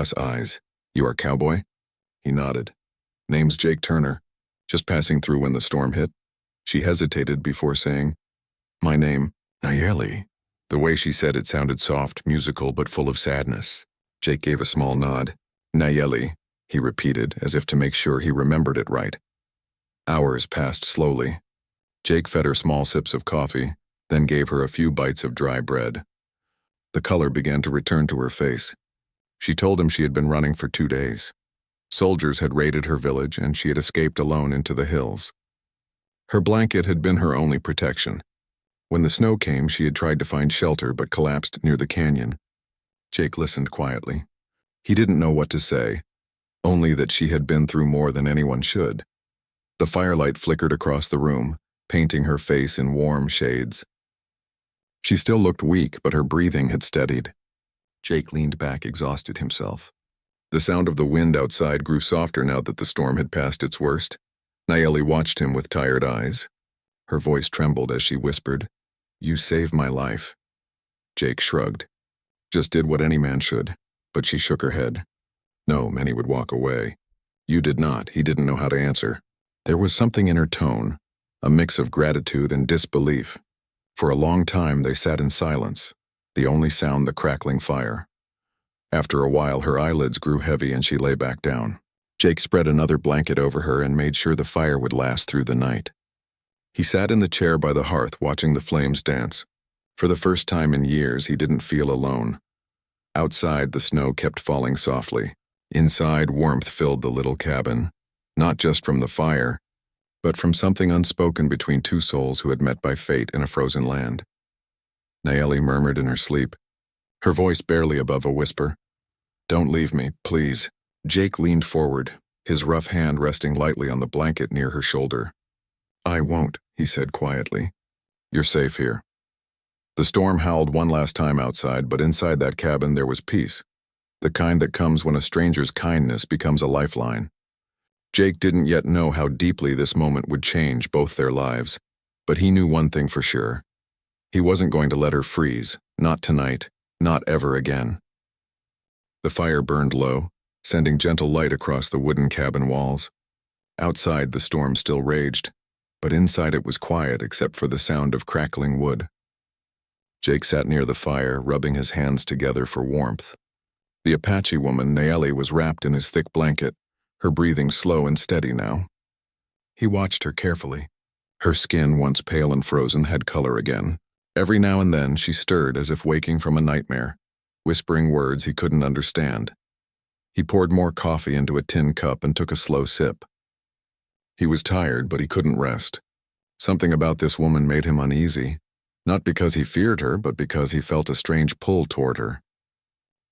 Us eyes. You are cowboy? He nodded. Name's Jake Turner. Just passing through when the storm hit. She hesitated before saying, My name, Nayeli. The way she said it sounded soft, musical, but full of sadness. Jake gave a small nod. Nayeli, he repeated, as if to make sure he remembered it right. Hours passed slowly. Jake fed her small sips of coffee, then gave her a few bites of dry bread. The color began to return to her face. She told him she had been running for 2 days. Soldiers had raided her village, and she had escaped alone into the hills. Her blanket had been her only protection. When the snow came, she had tried to find shelter but collapsed near the canyon. Jake listened quietly. He didn't know what to say, only that she had been through more than anyone should. The firelight flickered across the room, painting her face in warm shades. She still looked weak, but her breathing had steadied. Jake leaned back, exhausted himself. The sound of the wind outside grew softer now that the storm had passed its worst. Nayeli watched him with tired eyes. Her voice trembled as she whispered, You saved my life. Jake shrugged. Just did what any man should, but she shook her head. No, many would walk away. You did not. He didn't know how to answer. There was something in her tone, a mix of gratitude and disbelief. For a long time they sat in silence, the only sound the crackling fire. After a while her eyelids grew heavy and she lay back down. Jake spread another blanket over her and made sure the fire would last through the night. He sat in the chair by the hearth watching the flames dance. For the first time in years he didn't feel alone. Outside the snow kept falling softly. Inside warmth filled the little cabin, not just from the fire, but from something unspoken between two souls who had met by fate in a frozen land. Nayeli murmured in her sleep, her voice barely above a whisper. Don't leave me, please. Jake leaned forward, his rough hand resting lightly on the blanket near her shoulder. I won't, he said quietly. You're safe here. The storm howled one last time outside, but inside that cabin there was peace, the kind that comes when a stranger's kindness becomes a lifeline. Jake didn't yet know how deeply this moment would change both their lives, but he knew one thing for sure. He wasn't going to let her freeze, not tonight, not ever again. The fire burned low, sending gentle light across the wooden cabin walls. Outside the storm still raged, but inside it was quiet except for the sound of crackling wood. Jake sat near the fire, rubbing his hands together for warmth. The Apache woman, Nayeli, was wrapped in his thick blanket, her breathing slow and steady now. He watched her carefully. Her skin, once pale and frozen, had color again. Every now and then she stirred as if waking from a nightmare, whispering words he couldn't understand. He poured more coffee into a tin cup and took a slow sip. He was tired, but he couldn't rest. Something about this woman made him uneasy, not because he feared her, but because he felt a strange pull toward her.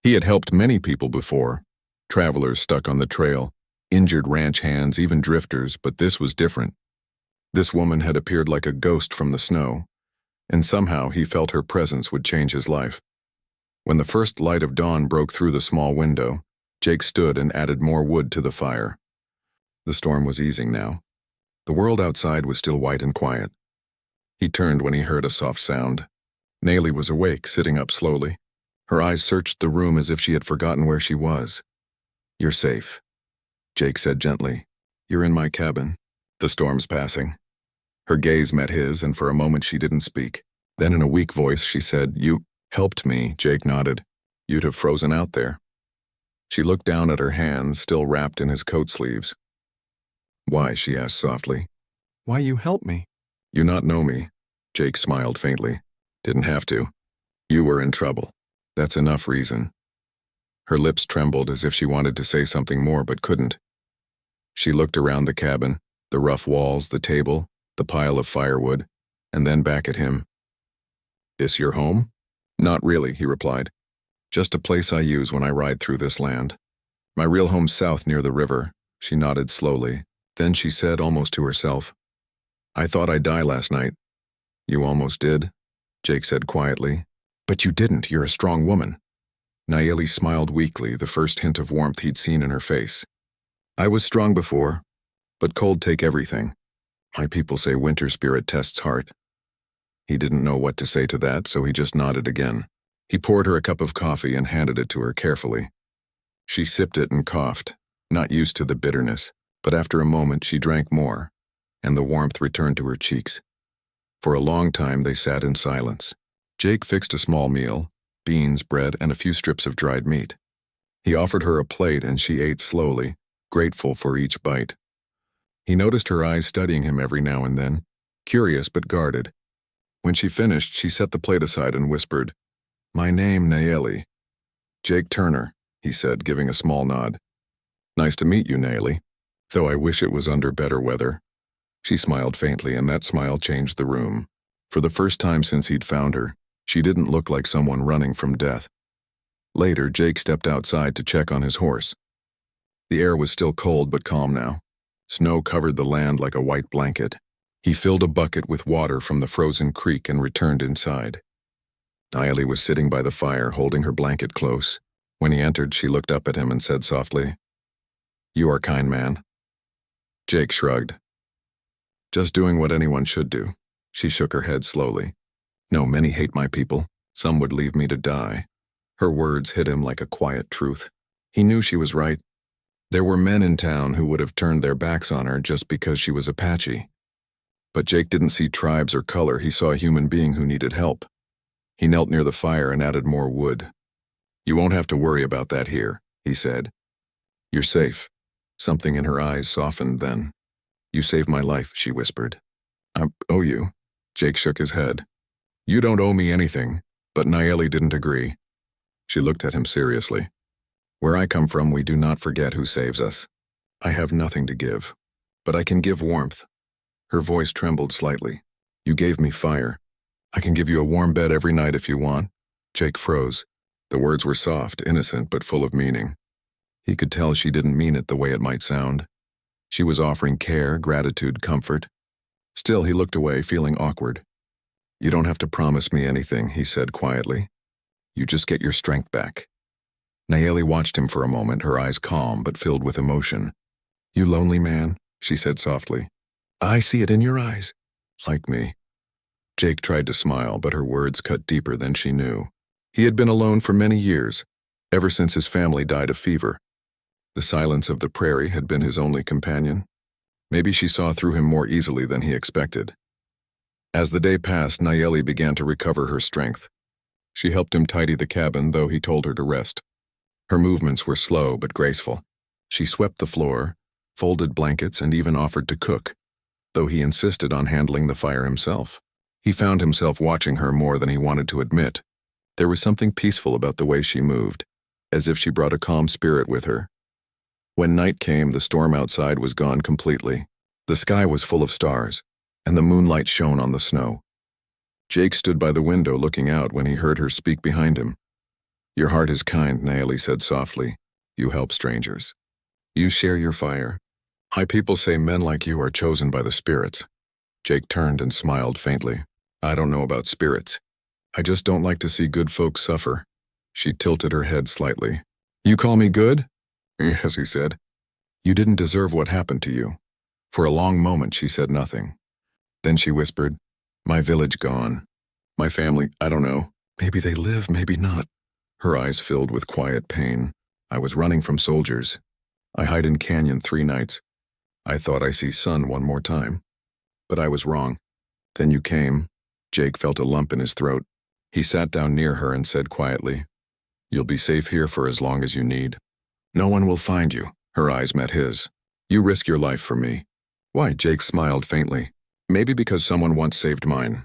He had helped many people before, travelers stuck on the trail, injured ranch hands, even drifters, but this was different. This woman had appeared like a ghost from the snow, and somehow he felt her presence would change his life. When the first light of dawn broke through the small window, Jake stood and added more wood to the fire. The storm was easing now. The world outside was still white and quiet. He turned when he heard a soft sound. Nayeli was awake, sitting up slowly. Her eyes searched the room as if she had forgotten where she was. You're safe, Jake said gently. You're in my cabin. The storm's passing. Her gaze met his, and for a moment she didn't speak. Then in a weak voice she said, You helped me, Jake nodded. You'd have frozen out there. She looked down at her hands, still wrapped in his coat sleeves. Why, she asked softly. Why you help me? You not know me, Jake smiled faintly. Didn't have to. You were in trouble. That's enough reason. Her lips trembled as if she wanted to say something more but couldn't. She looked around the cabin, the rough walls, the table, the pile of firewood, and then back at him. This your home? Not really, he replied. Just a place I use when I ride through this land. My real home's south near the river. She nodded slowly. Then she said almost to herself, I thought I'd die last night. You almost did, Jake said quietly. But you didn't, you're a strong woman. Nayeli smiled weakly, the first hint of warmth he'd seen in her face. I was strong before, but cold take everything. My people say winter spirit tests heart. He didn't know what to say to that, so he just nodded again. He poured her a cup of coffee and handed it to her carefully. She sipped it and coughed, not used to the bitterness, but after a moment she drank more, and the warmth returned to her cheeks. For a long time they sat in silence. Jake fixed a small meal, beans, bread, and a few strips of dried meat. He offered her a plate and she ate slowly, grateful for each bite. He noticed her eyes studying him every now and then, curious but guarded. When she finished, she set the plate aside and whispered, "My name, Nayeli." "Jake Turner," he said, giving a small nod. "Nice to meet you, Nayeli, though I wish it was under better weather." She smiled faintly, and that smile changed the room. For the first time since he'd found her, she didn't look like someone running from death. Later, Jake stepped outside to check on his horse. The air was still cold but calm now. Snow covered the land like a white blanket. He filled a bucket with water from the frozen creek and returned inside. Nayeli was sitting by the fire, holding her blanket close. When he entered, she looked up at him and said softly, "You are a kind man." Jake shrugged. "Just doing what anyone should do." She shook her head slowly. "No, many hate my people. Some would leave me to die." Her words hit him like a quiet truth. He knew she was right. There were men in town who would have turned their backs on her just because she was Apache. But Jake didn't see tribes or color. He saw a human being who needed help. He knelt near the fire and added more wood. "You won't have to worry about that here," he said. "You're safe." Something in her eyes softened then. "You saved my life," she whispered. "I owe you." Jake shook his head. "You don't owe me anything," but Nayeli didn't agree. She looked at him seriously. "Where I come from, we do not forget who saves us. I have nothing to give, but I can give warmth." Her voice trembled slightly. "You gave me fire. I can give you a warm bed every night if you want." Jake froze. The words were soft, innocent, but full of meaning. He could tell she didn't mean it the way it might sound. She was offering care, gratitude, comfort. Still, he looked away, feeling awkward. "You don't have to promise me anything," he said quietly. "You just get your strength back." Nayeli watched him for a moment, her eyes calm but filled with emotion. "You lonely man?" she said softly. "I see it in your eyes." "Like me." Jake tried to smile, but her words cut deeper than she knew. He had been alone for many years, ever since his family died of fever. The silence of the prairie had been his only companion. Maybe she saw through him more easily than he expected. As the day passed, Nayeli began to recover her strength. She helped him tidy the cabin, though he told her to rest. Her movements were slow but graceful. She swept the floor, folded blankets, and even offered to cook, though he insisted on handling the fire himself. He found himself watching her more than he wanted to admit. There was something peaceful about the way she moved, as if she brought a calm spirit with her. When night came, the storm outside was gone completely. The sky was full of stars, and the moonlight shone on the snow. Jake stood by the window looking out when he heard her speak behind him. "Your heart is kind," Nayeli said softly. "You help strangers. You share your fire. My people say men like you are chosen by the spirits." Jake turned and smiled faintly. "I don't know about spirits. I just don't like to see good folks suffer." She tilted her head slightly. "You call me good?" "Yes," he said. "You didn't deserve what happened to you." For a long moment she said nothing. Then she whispered, "My village gone. My family, I don't know. Maybe they live, maybe not." Her eyes filled with quiet pain. "I was running from soldiers. I hide in canyon 3 nights. I thought I see sun one more time. But I was wrong. Then you came." Jake felt a lump in his throat. He sat down near her and said quietly, "You'll be safe here for as long as you need. No one will find you." Her eyes met his. "You risk your life for me." "Why?" Jake smiled faintly. "Maybe because someone once saved mine.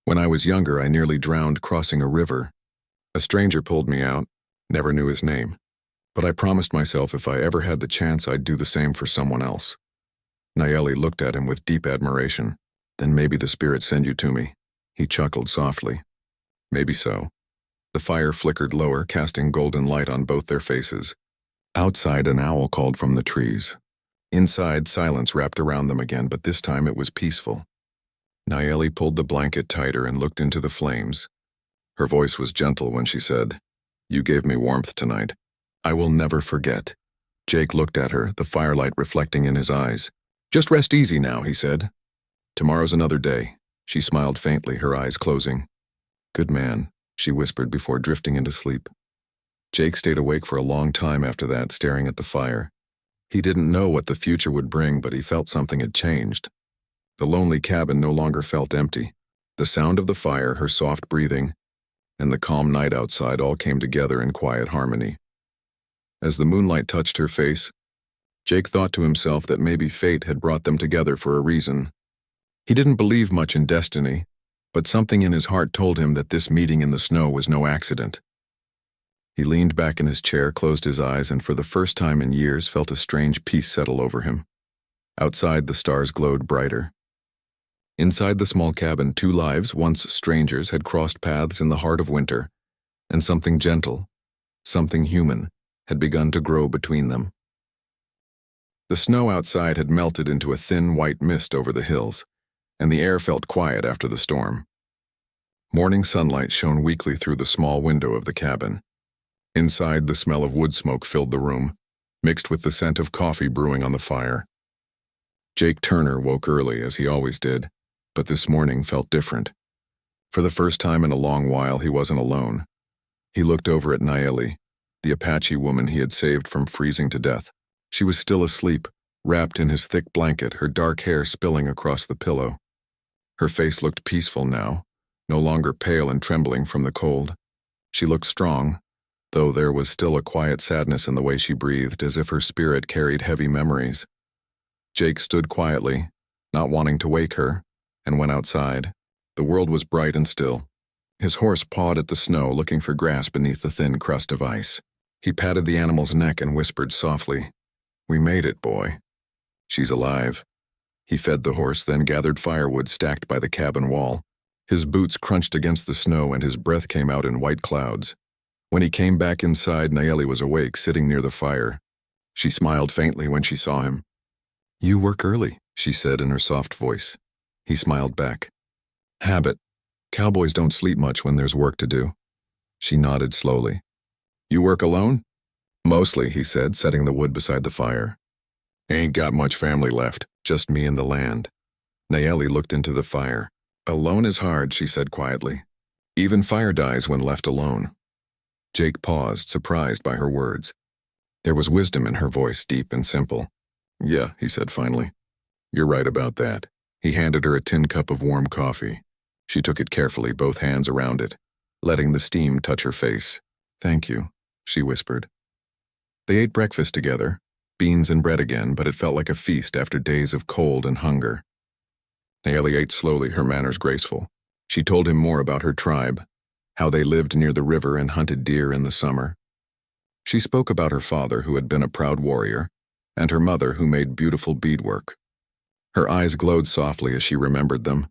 When I was younger, I nearly drowned crossing a river. A stranger pulled me out, never knew his name. But I promised myself if I ever had the chance, I'd do the same for someone else." Nayeli looked at him with deep admiration. "Then maybe the spirits send you to me." He chuckled softly. "Maybe so." The fire flickered lower, casting golden light on both their faces. Outside, an owl called from the trees. Inside, silence wrapped around them again, but this time it was peaceful. Nayeli pulled the blanket tighter and looked into the flames. Her voice was gentle when she said, "You gave me warmth tonight. I will never forget." Jake looked at her, the firelight reflecting in his eyes. "Just rest easy now," he said. "Tomorrow's another day." She smiled faintly, her eyes closing. "Good man," she whispered before drifting into sleep. Jake stayed awake for a long time after that, staring at the fire. He didn't know what the future would bring, but he felt something had changed. The lonely cabin no longer felt empty. The sound of the fire, her soft breathing, and the calm night outside all came together in quiet harmony. As the moonlight touched her face, Jake thought to himself that maybe fate had brought them together for a reason. He didn't believe much in destiny, but something in his heart told him that this meeting in the snow was no accident. He leaned back in his chair, closed his eyes, and for the first time in years felt a strange peace settle over him. Outside, the stars glowed brighter. Inside the small cabin, two lives, once strangers, had crossed paths in the heart of winter, and something gentle, something human, had begun to grow between them. The snow outside had melted into a thin white mist over the hills, and the air felt quiet after the storm. Morning sunlight shone weakly through the small window of the cabin. Inside, the smell of wood smoke filled the room, mixed with the scent of coffee brewing on the fire. Jake Turner woke early, as he always did, but this morning felt different. For the first time in a long while, he wasn't alone. He looked over at Nayeli, the Apache woman he had saved from freezing to death. She was still asleep, wrapped in his thick blanket, her dark hair spilling across the pillow. Her face looked peaceful now, no longer pale and trembling from the cold. She looked strong, though there was still a quiet sadness in the way she breathed, as if her spirit carried heavy memories. Jake stood quietly, not wanting to wake her, and went outside. The world was bright and still. His horse pawed at the snow, looking for grass beneath the thin crust of ice. He patted the animal's neck and whispered softly, "We made it, boy. She's alive." He fed the horse, then gathered firewood stacked by the cabin wall. His boots crunched against the snow and his breath came out in white clouds. When he came back inside, Nayeli was awake, sitting near the fire. She smiled faintly when she saw him. "You work early," she said in her soft voice. He smiled back. "Habit. Cowboys don't sleep much when there's work to do." She nodded slowly. "You work alone?" "Mostly," he said, setting the wood beside the fire. "Ain't got much family left, just me and the land." Nayeli looked into the fire. "Alone is hard," she said quietly. "Even fire dies when left alone." Jake paused, surprised by her words. There was wisdom in her voice, deep and simple. "Yeah," he said finally. "You're right about that." He handed her a tin cup of warm coffee. She took it carefully, both hands around it, letting the steam touch her face. "Thank you," she whispered. They ate breakfast together, beans and bread again, but it felt like a feast after days of cold and hunger. Nayeli ate slowly, her manners graceful. She told him more about her tribe, how they lived near the river and hunted deer in the summer. She spoke about her father, who had been a proud warrior, and her mother, who made beautiful beadwork. Her eyes glowed softly as she remembered them,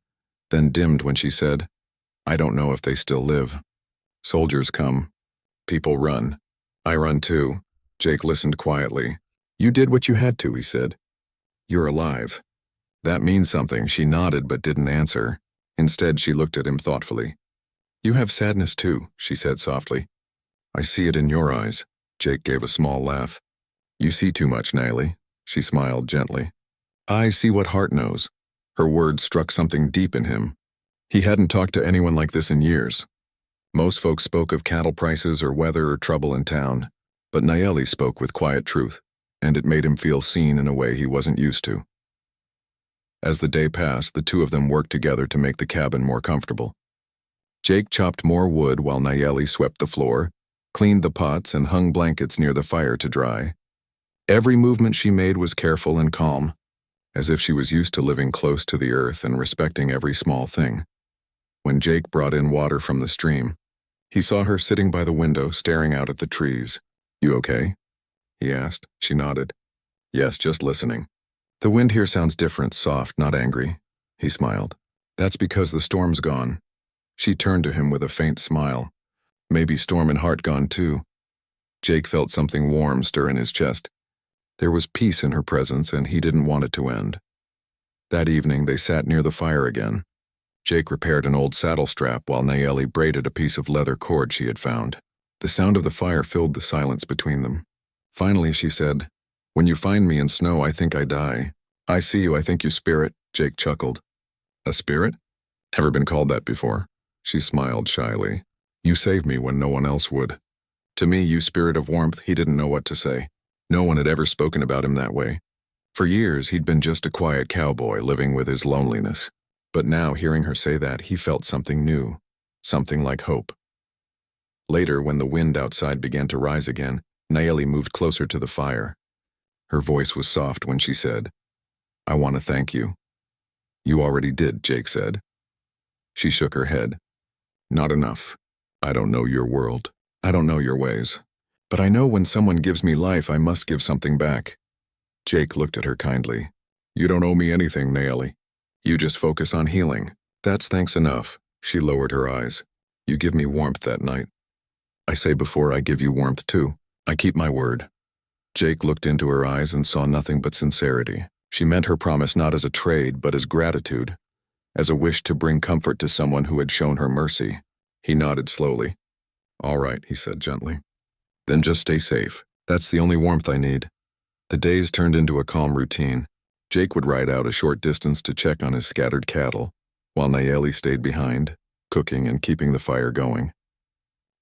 then dimmed when she said, "I don't know if they still live. Soldiers come. People run. I run too." Jake listened quietly. "You did what you had to," he said. "You're alive. That means something." She nodded but didn't answer. Instead, she looked at him thoughtfully. "You have sadness too," she said softly. "I see it in your eyes." Jake gave a small laugh. "You see too much, Nayeli." She smiled gently. "I see what heart knows." Her words struck something deep in him. He hadn't talked to anyone like this in years. Most folks spoke of cattle prices or weather or trouble in town, but Nayeli spoke with quiet truth, and it made him feel seen in a way he wasn't used to. As the day passed, the two of them worked together to make the cabin more comfortable. Jake chopped more wood while Nayeli swept the floor, cleaned the pots, and hung blankets near the fire to dry. Every movement she made was careful and calm, as if she was used to living close to the earth and respecting every small thing. When Jake brought in water from the stream, he saw her sitting by the window, staring out at the trees. "You okay?" he asked. She nodded. "Yes, just listening." "The wind here sounds different, soft, not angry." He smiled. "That's because the storm's gone." She turned to him with a faint smile. "Maybe Storm and Heart gone too." Jake felt something warm stir in his chest. There was peace in her presence, and he didn't want it to end. That evening, they sat near the fire again. Jake repaired an old saddle strap while Nayeli braided a piece of leather cord she had found. The sound of the fire filled the silence between them. Finally, she said, "When you find me in snow, I think I die. I see you, I think you spirit." Jake chuckled. "A spirit? Never been called that before." She smiled shyly. "You saved me when no one else would." To me, you spirit of warmth, he didn't know what to say. No one had ever spoken about him that way. For years, he'd been just a quiet cowboy living with his loneliness. But now, hearing her say that, he felt something new, something like hope. Later, when the wind outside began to rise again, Nayeli moved closer to the fire. Her voice was soft when she said, "I want to thank you." "You already did," Jake said. She shook her head. "Not enough. I don't know your world. I don't know your ways. But I know when someone gives me life, I must give something back." Jake looked at her kindly. "You don't owe me anything, Nayeli. You just focus on healing. That's thanks enough." She lowered her eyes. "You give me warmth that night. I say before I give you warmth too. I keep my word." Jake looked into her eyes and saw nothing but sincerity. She meant her promise not as a trade, but as gratitude, as a wish to bring comfort to someone who had shown her mercy. He nodded slowly. "All right," he said gently. "Then just stay safe. That's the only warmth I need." The days turned into a calm routine. Jake would ride out a short distance to check on his scattered cattle, while Nayeli stayed behind, cooking and keeping the fire going.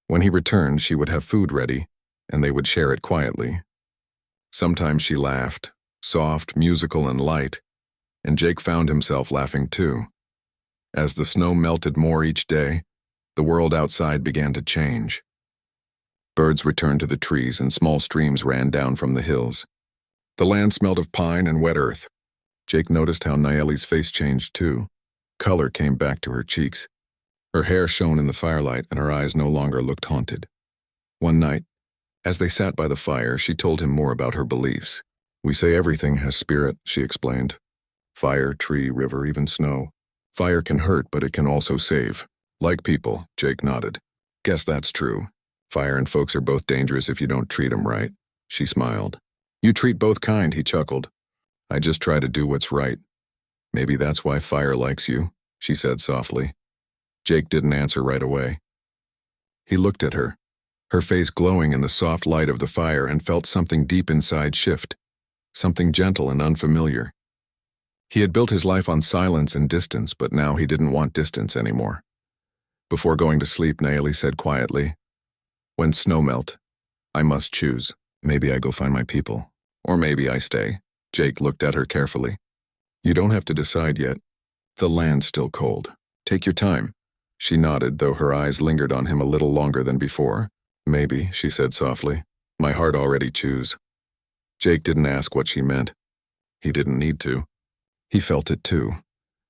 When he returned, she would have food ready, and they would share it quietly. Sometimes she laughed, soft, musical, and light, and Jake found himself laughing too. As the snow melted more each day, the world outside began to change. Birds returned to the trees and small streams ran down from the hills. The land smelled of pine and wet earth. Jake noticed how Nayeli's face changed too. Color came back to her cheeks. Her hair shone in the firelight and her eyes no longer looked haunted. One night, as they sat by the fire, she told him more about her beliefs. "We say everything has spirit," she explained. "Fire, tree, river, even snow. Fire can hurt, but it can also save. Like people," Jake nodded. "Guess that's true. Fire and folks are both dangerous if you don't treat 'em right." She smiled. "You treat both kind," he chuckled. "I just try to do what's right. Maybe that's why fire likes you," she said softly. Jake didn't answer right away. He looked at her, her face glowing in the soft light of the fire, and felt something deep inside shift, something gentle and unfamiliar. He had built his life on silence and distance, but now he didn't want distance anymore. Before going to sleep, Nayeli said quietly, "When snow melt, I must choose. Maybe I go find my people, or maybe I stay." Jake looked at her carefully. "You don't have to decide yet. The land's still cold. Take your time." She nodded, though her eyes lingered on him a little longer than before. "Maybe," she said softly. "My heart already choose." Jake didn't ask what she meant. He didn't need to. He felt it too,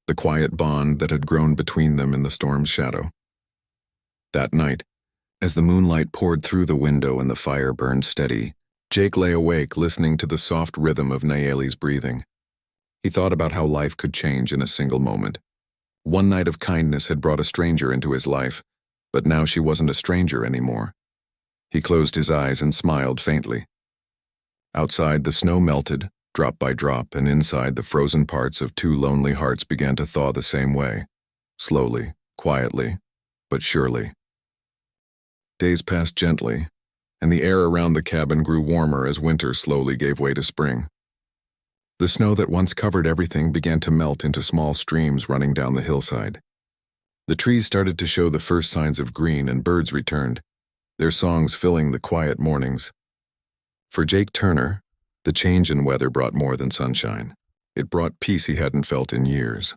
the quiet bond that had grown between them in the storm's shadow. That night, as the moonlight poured through the window and the fire burned steady, Jake lay awake listening to the soft rhythm of Nayeli's breathing. He thought about how life could change in a single moment. One night of kindness had brought a stranger into his life, but now she wasn't a stranger anymore. He closed his eyes and smiled faintly. Outside, the snow melted, drop by drop, and inside, the frozen parts of two lonely hearts began to thaw the same way, slowly, quietly, but surely. Days passed gently, and the air around the cabin grew warmer as winter slowly gave way to spring. The snow that once covered everything began to melt into small streams running down the hillside. The trees started to show the first signs of green, and birds returned, their songs filling the quiet mornings. For Jake Turner, the change in weather brought more than sunshine. It brought peace he hadn't felt in years.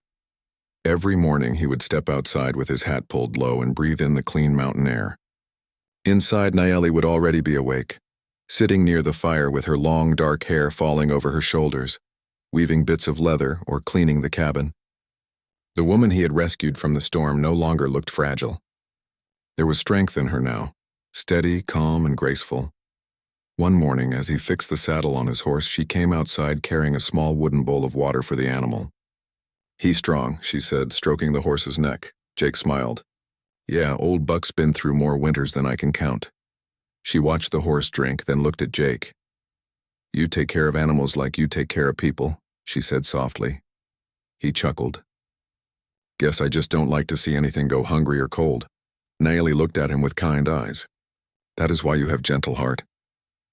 Every morning he would step outside with his hat pulled low and breathe in the clean mountain air. Inside, Nayeli would already be awake, sitting near the fire with her long dark hair falling over her shoulders, weaving bits of leather or cleaning the cabin. The woman he had rescued from the storm no longer looked fragile. There was strength in her now, steady, calm, and graceful. One morning, as he fixed the saddle on his horse, she came outside carrying a small wooden bowl of water for the animal. "He's strong," she said, stroking the horse's neck. Jake smiled. "Yeah, old Buck's been through more winters than I can count." She watched the horse drink, then looked at Jake. "You take care of animals like you take care of people," she said softly. He chuckled. "Guess I just don't like to see anything go hungry or cold." Nayeli looked at him with kind eyes. "That is why you have gentle heart."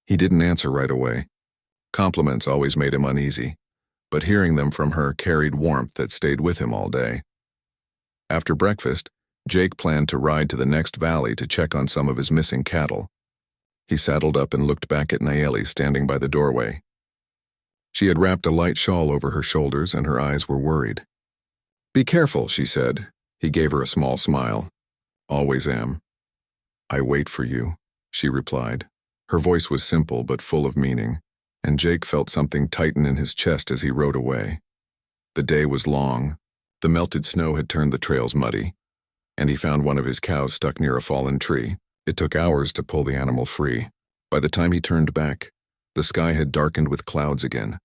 He didn't answer right away. Compliments always made him uneasy, but hearing them from her carried warmth that stayed with him all day. After breakfast, Jake planned to ride to the next valley to check on some of his missing cattle. He saddled up and looked back at Nayeli standing by the doorway. She had wrapped a light shawl over her shoulders and her eyes were worried. "Be careful," she said. He gave her a small smile. "Always am." "I wait for you," she replied. Her voice was simple but full of meaning, and Jake felt something tighten in his chest as he rode away. The day was long. The melted snow had turned the trails muddy, and he found one of his cows stuck near a fallen tree. It took hours to pull the animal free. By the time he turned back, the sky had darkened with clouds again.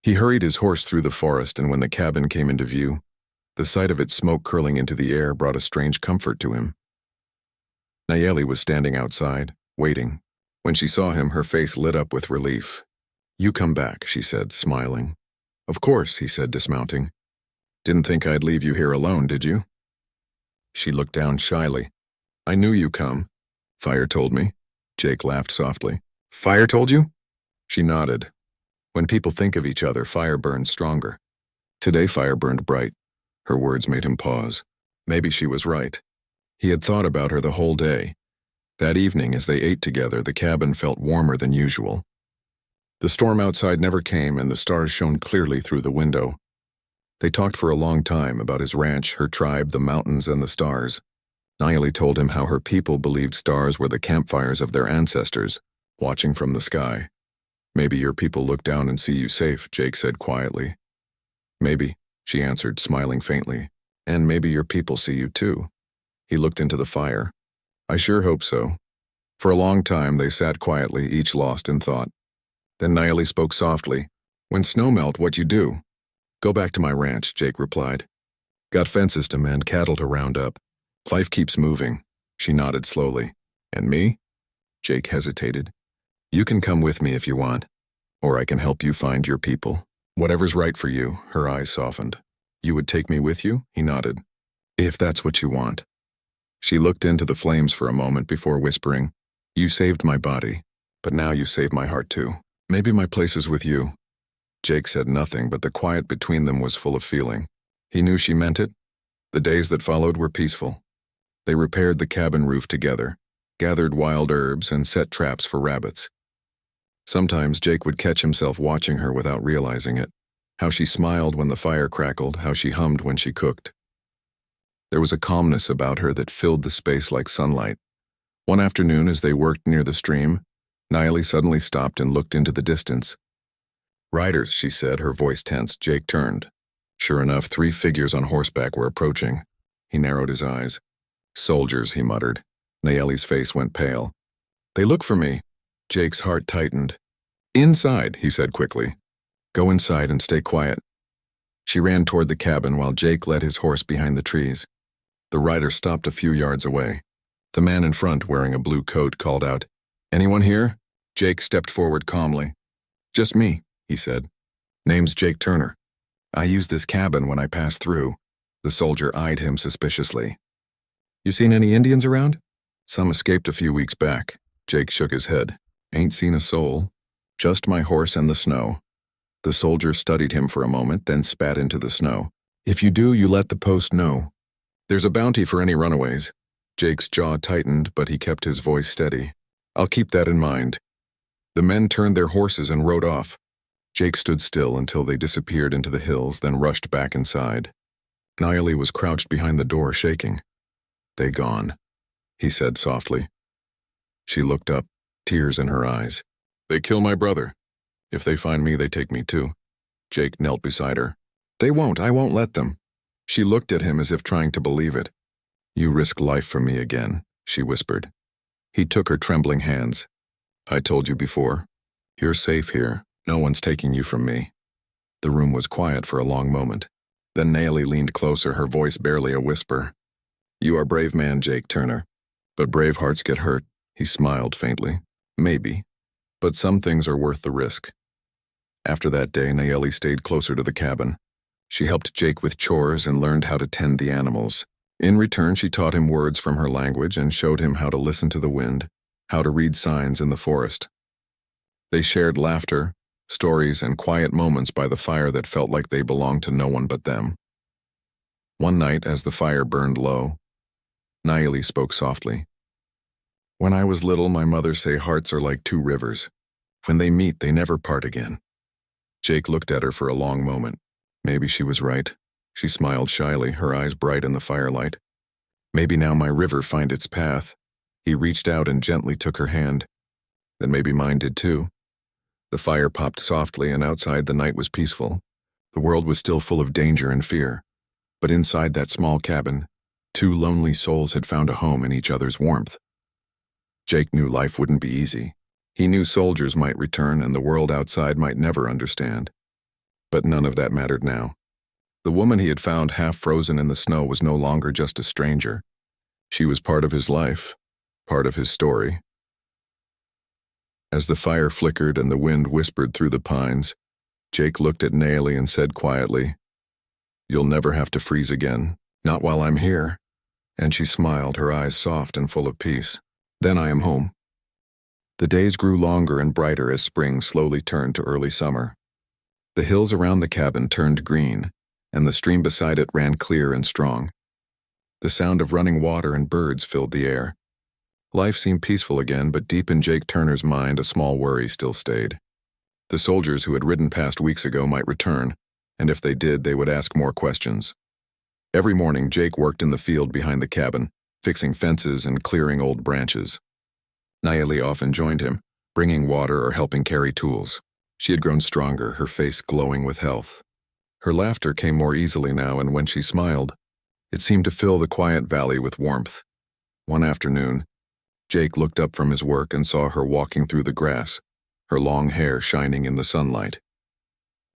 He hurried his horse through the forest, and when the cabin came into view, the sight of its smoke curling into the air brought a strange comfort to him. Nayeli was standing outside, waiting. When she saw him, her face lit up with relief. "You come back," she said, smiling. "Of course," he said, dismounting. "Didn't think I'd leave you here alone, did you?" She looked down shyly. "I knew you come. Fire told me." Jake laughed softly. "Fire told you?" She nodded. When people think of each other, fire burns stronger. Today fire burned bright. Her words made him pause. Maybe she was right. He had thought about her the whole day. That evening, as they ate together, the cabin felt warmer than usual. The storm outside never came, and the stars shone clearly through the window. They talked for a long time about his ranch, her tribe, the mountains, and the stars. Nayeli told him how her people believed stars were the campfires of their ancestors, watching from the sky. "Maybe your people look down and see you safe," Jake said quietly. "Maybe," she answered, smiling faintly. "And maybe your people see you too." He looked into the fire. "I sure hope so." For a long time they sat quietly, each lost in thought. Then Nayeli spoke softly. "When snow melt, what you do?" "Go back to my ranch," Jake replied. "Got fences to mend, cattle to round up. Life keeps moving." She nodded slowly. "And me?" Jake hesitated. "You can come with me if you want, or I can help you find your people. Whatever's right for you." Her eyes softened. "You would take me with you?" He nodded. "If that's what you want." She looked into the flames for a moment before whispering, "You saved my body, but now you save my heart too. Maybe my place is with you." Jake said nothing, but the quiet between them was full of feeling. He knew she meant it. The days that followed were peaceful. They repaired the cabin roof together, gathered wild herbs, and set traps for rabbits. Sometimes Jake would catch himself watching her without realizing it. How she smiled when the fire crackled, how she hummed when she cooked. There was a calmness about her that filled the space like sunlight. One afternoon, as they worked near the stream, Nayeli suddenly stopped and looked into the distance. "Riders," she said, her voice tense. Jake turned. Sure enough, 3 figures on horseback were approaching. He narrowed his eyes. "Soldiers," he muttered. Nayeli's face went pale. "They look for me." Jake's heart tightened. "Inside," he said quickly. "Go inside and stay quiet." She ran toward the cabin while Jake led his horse behind the trees. The rider stopped a few yards away. The man in front, wearing a blue coat, called out, "Anyone here?" Jake stepped forward calmly. "Just me," he said. "Name's Jake Turner. I use this cabin when I pass through." The soldier eyed him suspiciously. "You seen any Indians around?" "Some escaped a few weeks back." Jake shook his head. "Ain't seen a soul. Just my horse and the snow." The soldier studied him for a moment, then spat into the snow. "If you do, you let the post know. There's a bounty for any runaways." Jake's jaw tightened, but he kept his voice steady. "I'll keep that in mind." The men turned their horses and rode off. Jake stood still until they disappeared into the hills, then rushed back inside. Nayeli was crouched behind the door, shaking. "They gone," he said softly. She looked up, tears in her eyes. "They kill my brother. If they find me, they take me too." Jake knelt beside her. "They won't. I won't let them." She looked at him as if trying to believe it. "You risk life for me again," she whispered. He took her trembling hands. "I told you before. You're safe here. No one's taking you from me." The room was quiet for a long moment. Then Nayeli leaned closer, her voice barely a whisper. "You are a brave man, Jake Turner. But brave hearts get hurt." He smiled faintly. "Maybe. But some things are worth the risk." After that day, Nayeli stayed closer to the cabin. She helped Jake with chores and learned how to tend the animals. In return, she taught him words from her language and showed him how to listen to the wind, how to read signs in the forest. They shared laughter, stories, and quiet moments by the fire that felt like they belonged to no one but them. One night, as the fire burned low, Nayeli spoke softly. When I was little, my mother say hearts are like two rivers. When they meet, they never part again. Jake looked at her for a long moment. Maybe she was right. She smiled shyly, her eyes bright in the firelight. Maybe now my river find its path. He reached out and gently took her hand. Then maybe mine did too. The fire popped softly, and outside the night was peaceful. The world was still full of danger and fear. But inside that small cabin, two lonely souls had found a home in each other's warmth. Jake knew life wouldn't be easy. He knew soldiers might return and the world outside might never understand. But none of that mattered now. The woman he had found half frozen in the snow was no longer just a stranger. She was part of his life, part of his story. As the fire flickered and the wind whispered through the pines, Jake looked at Nayeli and said quietly, "You'll never have to freeze again, not while I'm here." And she smiled, her eyes soft and full of peace. "Then I am home." The days grew longer and brighter as spring slowly turned to early summer. The hills around the cabin turned green, and the stream beside it ran clear and strong. The sound of running water and birds filled the air. Life seemed peaceful again, but deep in Jake Turner's mind a small worry still stayed. The soldiers who had ridden past weeks ago might return, and if they did, they would ask more questions. Every morning, Jake worked in the field behind the cabin, fixing fences and clearing old branches. Nayeli often joined him, bringing water or helping carry tools. She had grown stronger, her face glowing with health. Her laughter came more easily now, and when she smiled, it seemed to fill the quiet valley with warmth. One afternoon, Jake looked up from his work and saw her walking through the grass, her long hair shining in the sunlight.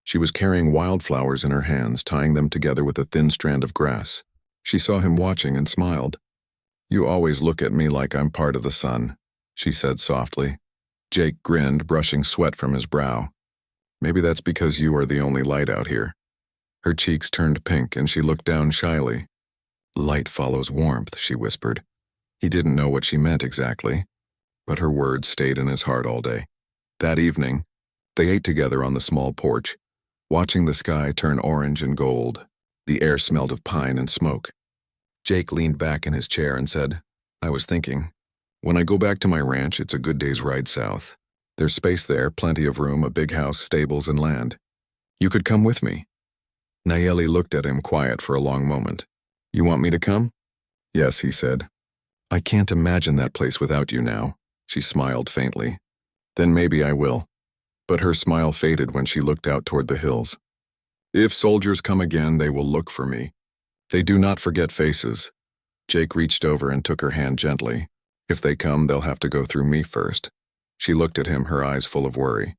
She was carrying wildflowers in her hands, tying them together with a thin strand of grass. She saw him watching and smiled. "You always look at me like I'm part of the sun," she said softly. Jake grinned, brushing sweat from his brow. "Maybe that's because you are the only light out here." Her cheeks turned pink and she looked down shyly. "Light follows warmth," she whispered. He didn't know what she meant exactly, but her words stayed in his heart all day. That evening, they ate together on the small porch, watching the sky turn orange and gold. The air smelled of pine and smoke. Jake leaned back in his chair and said, "I was thinking, when I go back to my ranch, it's a good day's ride south. There's space there, plenty of room, a big house, stables, and land. You could come with me." Nayeli looked at him quiet for a long moment. "You want me to come?" "Yes," he said. "I can't imagine that place without you now." She smiled faintly. "Then maybe I will." But her smile faded when she looked out toward the hills. "If soldiers come again, they will look for me. They do not forget faces." Jake reached over and took her hand gently. "If they come, they'll have to go through me first." She looked at him, her eyes full of worry.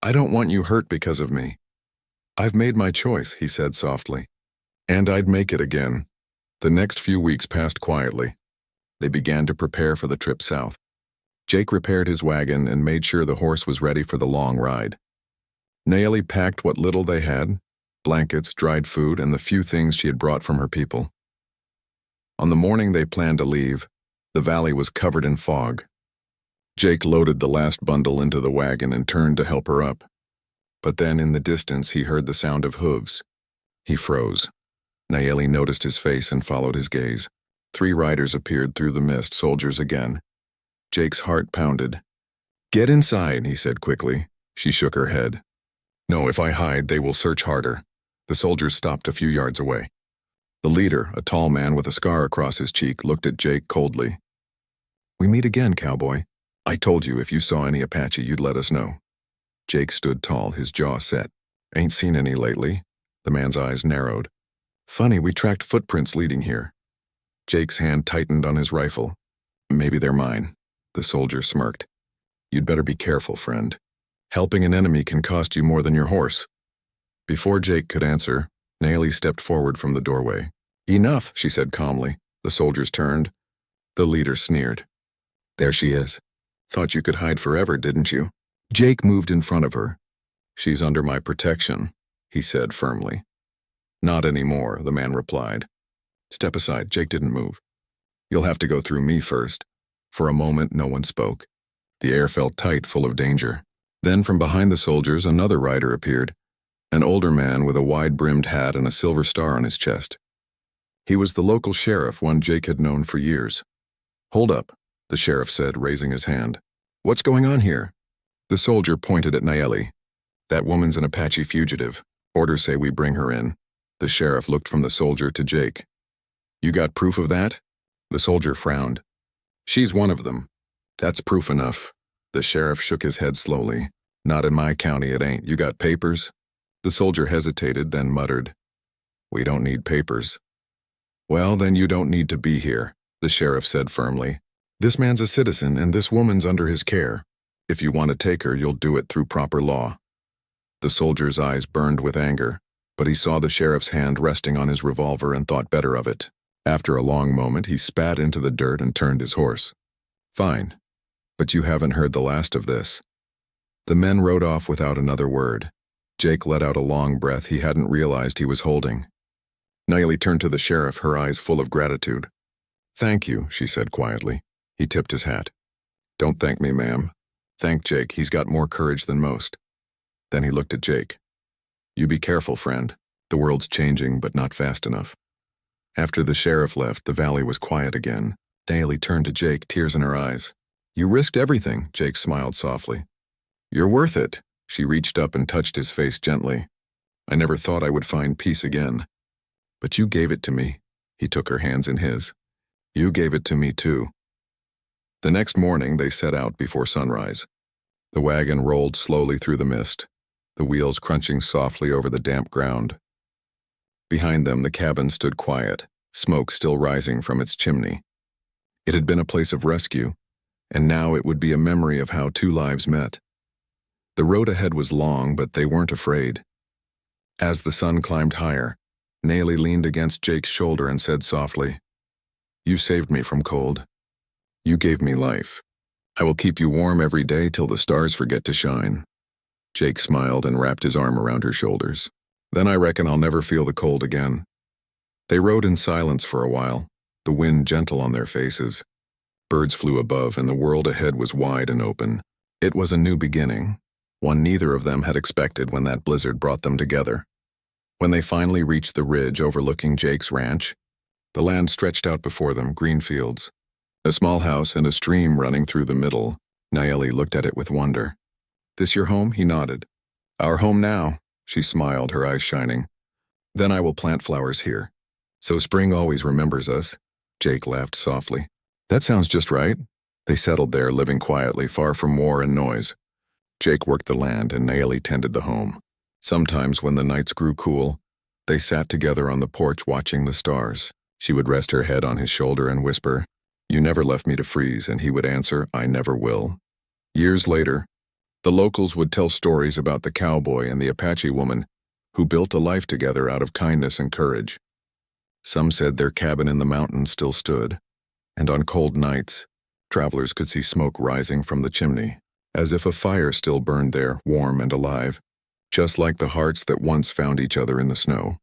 "I don't want you hurt because of me." "I've made my choice," he said softly. "And I'd make it again." The next few weeks passed quietly. They began to prepare for the trip south. Jake repaired his wagon and made sure the horse was ready for the long ride. Nayeli packed what little they had, blankets, dried food, and the few things she had brought from her people. On the morning they planned to leave, the valley was covered in fog. Jake loaded the last bundle into the wagon and turned to help her up. But then in the distance he heard the sound of hooves. He froze. Nayeli noticed his face and followed his gaze. 3 riders appeared through the mist, soldiers again. Jake's heart pounded. "Get inside," he said quickly. She shook her head. "No, if I hide, they will search harder." The soldiers stopped a few yards away. The leader, a tall man with a scar across his cheek, looked at Jake coldly. "We meet again, cowboy. I told you if you saw any Apache, you'd let us know." Jake stood tall, his jaw set. "Ain't seen any lately." The man's eyes narrowed. "Funny, we tracked footprints leading here." Jake's hand tightened on his rifle. "Maybe they're mine." The soldier smirked. "You'd better be careful, friend. Helping an enemy can cost you more than your horse." Before Jake could answer, Nayeli stepped forward from the doorway. "Enough," she said calmly. The soldiers turned. The leader sneered. "There she is. Thought you could hide forever, didn't you?" Jake moved in front of her. "She's under my protection," he said firmly. "Not anymore," the man replied. "Step aside." Jake didn't move. "You'll have to go through me first." For a moment, no one spoke. The air felt tight, full of danger. Then from behind the soldiers, another rider appeared, an older man with a wide-brimmed hat and a silver star on his chest. He was the local sheriff, one Jake had known for years. "Hold up." the sheriff said, raising his hand. What's going on here? The soldier pointed at Nayeli. That woman's an Apache fugitive. Orders say we bring her in. The sheriff looked from the soldier to Jake. You got proof of that? The soldier frowned. She's one of them. That's proof enough. The sheriff shook his head slowly. Not in my county, it ain't. You got papers? The soldier hesitated, then muttered. We don't need papers. Well, then you don't need to be here, the sheriff said firmly. This man's a citizen and this woman's under his care. If you want to take her, you'll do it through proper law. The soldier's eyes burned with anger, but he saw the sheriff's hand resting on his revolver and thought better of it. After a long moment, he spat into the dirt and turned his horse. Fine. But you haven't heard the last of this. The men rode off without another word. Jake let out a long breath he hadn't realized he was holding. Nayeli turned to the sheriff, her eyes full of gratitude. Thank you, she said quietly. He tipped his hat. Don't thank me, ma'am. Thank Jake, he's got more courage than most. Then he looked at Jake. You be careful, friend. The world's changing, but not fast enough. After the sheriff left, the valley was quiet again. Nayeli turned to Jake, tears in her eyes. You risked everything, Jake smiled softly. You're worth it. She reached up and touched his face gently. I never thought I would find peace again. But you gave it to me. He took her hands in his. You gave it to me too. The next morning they set out before sunrise. The wagon rolled slowly through the mist, the wheels crunching softly over the damp ground. Behind them the cabin stood quiet, smoke still rising from its chimney. It had been a place of rescue, and now it would be a memory of how two lives met. The road ahead was long, but they weren't afraid. As the sun climbed higher, Nayeli leaned against Jake's shoulder and said softly, You saved me from cold. You gave me life. I will keep you warm every day till the stars forget to shine. Jake smiled and wrapped his arm around her shoulders. Then I reckon I'll never feel the cold again. They rode in silence for a while, the wind gentle on their faces. Birds flew above and the world ahead was wide and open. It was a new beginning, one neither of them had expected when that blizzard brought them together. When they finally reached the ridge overlooking Jake's ranch, the land stretched out before them, green fields. A small house and a stream running through the middle. Nayeli looked at it with wonder. This your home? He nodded. Our home now, she smiled, her eyes shining. Then I will plant flowers here. So spring always remembers us. Jake laughed softly. That sounds just right. They settled there, living quietly, far from war and noise. Jake worked the land and Nayeli tended the home. Sometimes when the nights grew cool, they sat together on the porch watching the stars. She would rest her head on his shoulder and whisper, You never left me to freeze, and he would answer, I never will. Years later, the locals would tell stories about the cowboy and the Apache woman who built a life together out of kindness and courage. Some said their cabin in the mountains still stood, and on cold nights, travelers could see smoke rising from the chimney, as if a fire still burned there, warm and alive, just like the hearts that once found each other in the snow.